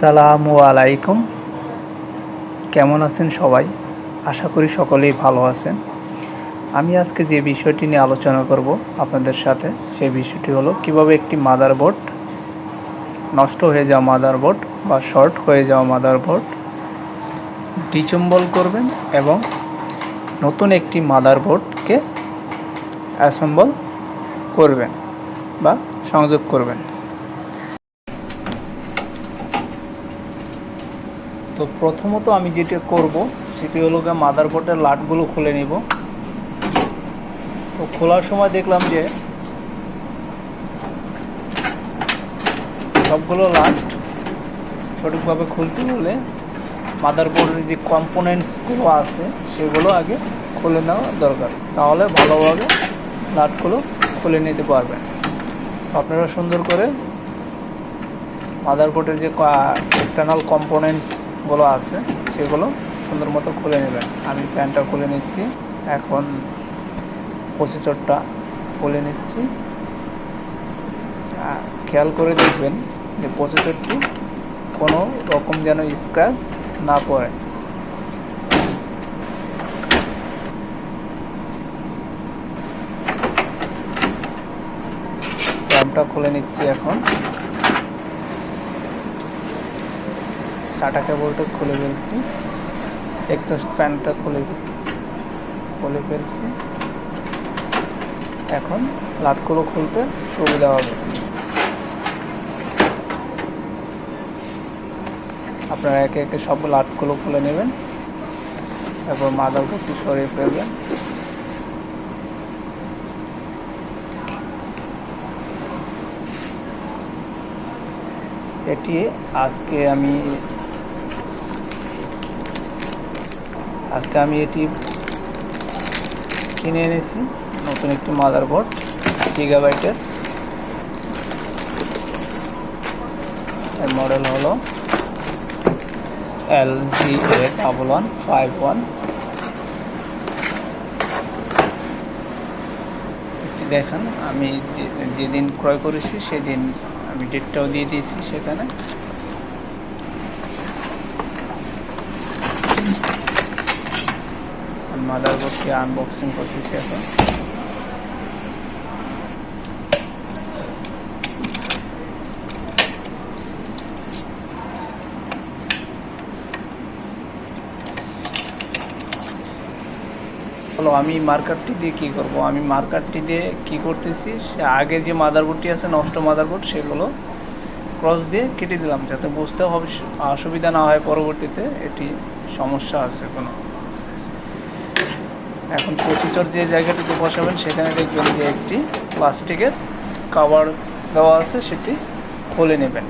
আসসালামু আলাইকুম। কেমন আছেন সবাই? আশা করি সকলেই ভালো আছেন। আমি আজকে যে বিষয়টি নিয়ে আলোচনা করব আপনাদের সাথে, সেই বিষয়টি হলো কিভাবে একটি মাদারবোর্ড, নষ্ট হয়ে যাওয়া মাদারবোর্ড বা শর্ট হয়ে যাওয়া মাদারবোর্ড ডিসেম্বল করবেন এবং নতুন একটি মাদারবোর্ডকে অ্যাসেম্বল করবেন বা সংযোগ করবেন। তো প্রথমত আমি যেটা করব সেটি হলো মাদারবোর্ডের লাটগুলো খুলে নিব। তো খোলার সময় দেখলাম যে সবগুলো লাট সঠিকভাবে খুলতে হলে মাদারবোর্ডের যে কম্পোনেন্টসগুলো আছে সেগুলো আগে খুলে নেওয়া দরকার, তাহলে ভালোভাবে লাটগুলো খুলে নিতে পারবেন। আপনারা সুন্দর করে মাদারবোর্ডের যে এক্সটার্নাল কম্পোনেন্টসগুলো আছে সেগুলো সুন্দর মতো খুলে নেবেন। আমি ফ্যানটা খুলে নিচ্ছি, এখন প্রসেসরটা খুলে নিচ্ছি। খেয়াল করে দেখবেন যে প্রসেসরটি কোনো রকম যেন স্ক্র্যাচ না পড়ে। র্যামটা খুলে নিচ্ছি, এখন SATA কেবলটা খুলে ফেলছি, এক্সস্ট ফ্যানটা খুলে ফেলছি। এখন লাটগুলো খুলতে সুবিধা হবে। আপনারা একে একে সব লাটগুলো খুলে নেবেন, তারপর মাদারবোর্ডটি সরিয়ে ফেলবেন। এটি আজকে আমি এটি কিনে এনেছি, নতুন একটি মাদারবোর্ড গিগাবাইটের। এর মডেল হলো LGA1151। দেখেন আমি যেদিন ক্রয় করেছি সেদিন আমি ডেটটাও দিয়ে দিয়েছি সেখানে। মাদারবোর্ডটি আনবক্সিং করতেছি এখন। আমি মার্কারটি দিয়ে কী করব, আমি মার্কারটি দিয়ে কী করতেছি, সে আগে যে মাদারবোর্ডটি আছে নষ্ট মাদারবোর্ড সেগুলো ক্রস দিয়ে কেটে দিলাম, যাতে বুঝতে হবে অসুবিধা না হয় পরবর্তীতে এটি সমস্যা আছে কোনো। এখন প্রসেসর যে জায়গাটিতে বসাবেন সেখানে দেখবেন যে একটি প্লাস্টিকের কভার দেওয়া আছে, সেটি খুলে নেবেন।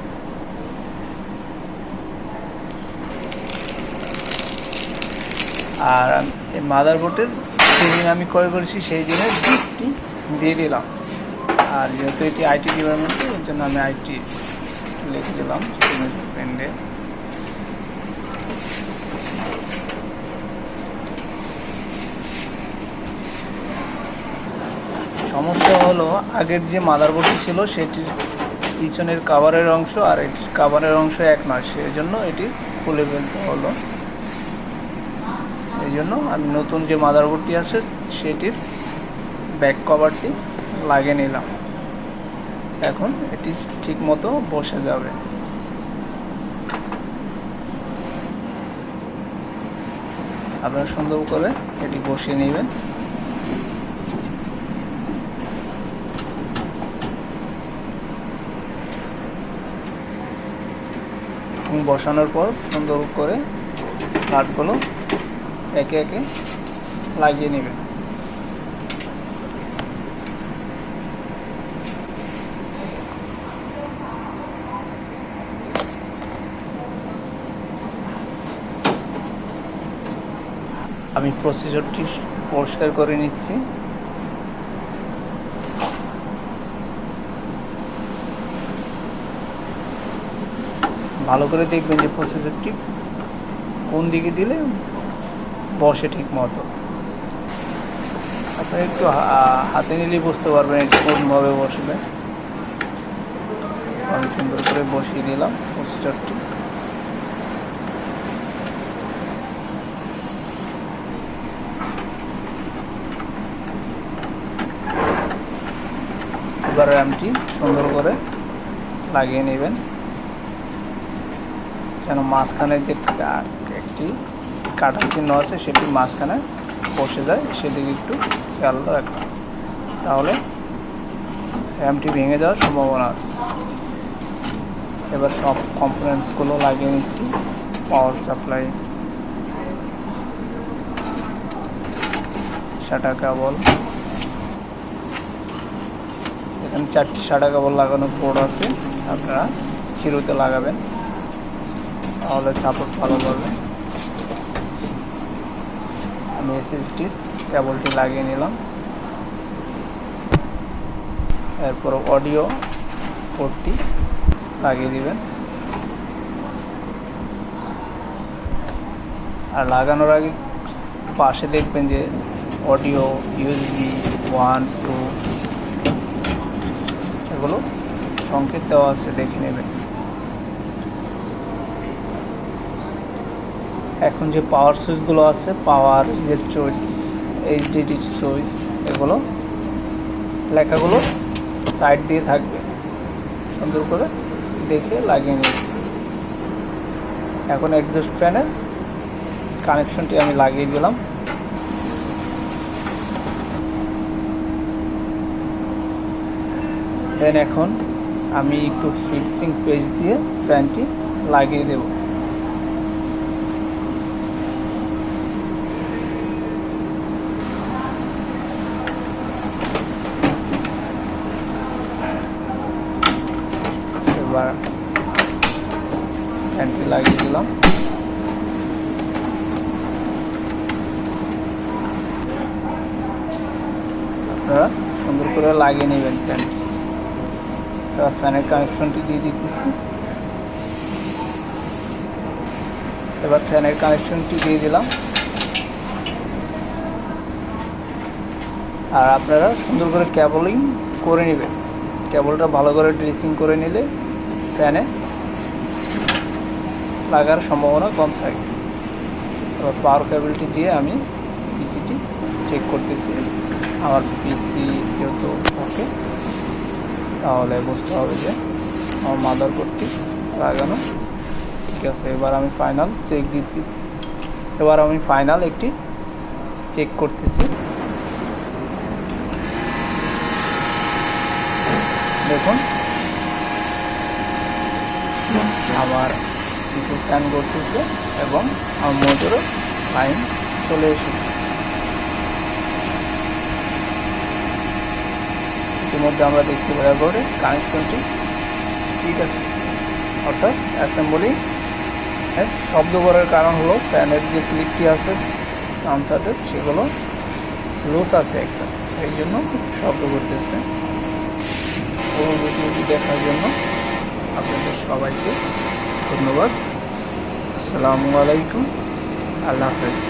আর এই মাদারবোর্ডের যেদিন আমি ক্রয় করেছি সেই দিনের ডেটটি দিয়ে দিলাম। আর যেহেতু এটি আইটি ডিপার্টমেন্টে, এর জন্য আমি আইটি লিখে দিলাম পেন দিয়ে। সমস্যা হলো আগের যে মাদারবোর্ডটি ছিল সেটির পিছনের কাভারের অংশ আর এটির কাভারের অংশ এক নয়, সেই জন্য এটি খুলে ফেলতে হলো। এই জন্য আমি নতুন যে মাদারবোর্ডটি আছে সেটির ব্যাক কভারটি লাগিয়ে নিলাম। এখন এটি ঠিক মতো বসে যাবে। আপনারা সুন্দর করে এটি বসিয়ে নেবেন। এবং বসানোর পর সুন্দর করে লাটগুলো একে একে লাগিয়ে নেবেন। আমি প্রসেসরটি পরিষ্কার করে নিচ্ছি। ভালো করে দেখবেন যে প্রসেসরটি কোন দিকে দিলে বসে ঠিক মতো। আপনারা একটু হাতে নিলেই বুঝতে পারবেন এটি কোনভাবে বসবে। আমি সুন্দর করে বসিয়ে দিলাম প্রসেসরটি। এবার র্যামটি সুন্দর করে লাগিয়ে নেবেন, যেন মাঝখানে যে একটি কাটা চিহ্ন আছে সেটি মাঝখানে বসে যায়, সেদিকে একটু খেয়াল রাখবেন, তাহলে র্যামটি ভেঙে যাওয়ার সম্ভাবনা আছে। এবার সব কম্পোনেন্টসগুলো লাগিয়ে নিচ্ছি। পাওয়ার সাপ্লাই, SATA কেবল, এখানে 4টি SATA কেবল লাগানোর পোর্ট আছে, আপনারা জিরোতে লাগাবেন, তাহলে সাপোর্ট ভালো করবে। আমি SSDর কেবলটি লাগিয়ে নিলাম। এরপর অডিও পোর্টটি লাগিয়ে দিবেন। আর লাগানোর আগে পাশে দেখবেন যে অডিও, USB 1, 2 এগুলো সংকেত দেওয়া আছে, দেখে নেবেন। এখন যে পাওয়ার সুইচগুলো আছে, power reset switch, HDD switch, এগুলো লেখাগুলো সাইড দিয়ে থাকবে, সুন্দর করে দেখে লাগিয়ে নেবেন। এখন এক্সস্ট ফ্যানের কানেকশনটি আমি লাগিয়ে দিলাম। দেন এখন আমি একটু হিটসিঙ্ক পেজ দিয়ে ফ্যানটি লাগিয়ে দেব। এবার ফ্যানটি লাগিয়ে দিলাম। আপনারা সুন্দর করে লাগিয়ে নেবেন ফ্যানটি। এবার ফ্যানের কানেকশনটি দিয়ে দিতেছি। এবার ফ্যানের কানেকশনটি দিয়ে দিলাম। আর আপনারা সুন্দর করে কেবলিং করে নেবেন। কেবলটা ভালো করে ড্রেসিং করে নিলে ফ্যানে লাগার সম্ভাবনা কম থাকে। এবার পাওয়ার কেবলটি দিয়ে আমি পিসিটি চেক করতেছি। আমার পিসি যেহেতু ওকে, তাহলে বুঝতে হবে যে আমার মাদারবোর্ডটি লাগানো ঠিক আছে। এবার আমি ফাইনাল চেক দিচ্ছি। এবার আমি ফাইনাল একটি চেক করতেছি। দেখুন আমার সিপি ফ্যান করতেছে এবং আমার মোটরও লাইন চলে এসেছে। ইতিমধ্যে আমরা দেখতে পাই বোর্ডে কানেকশনটি ঠিক আছে, অর্থাৎ অ্যাসেম্বলি শব্দ করার কারণ হলো ফ্যানের যে ক্লিপটি আছে আনসার্টেড, সেগুলো লুজ আছে একটা, এই জন্য শব্দ করতেছে। পুরো ভিডিওটি দেখার জন্য আপনাদের সবাইকে ধন্যবাদ। আসসালামু আলাইকুম, আল্লাহ হাফেজ।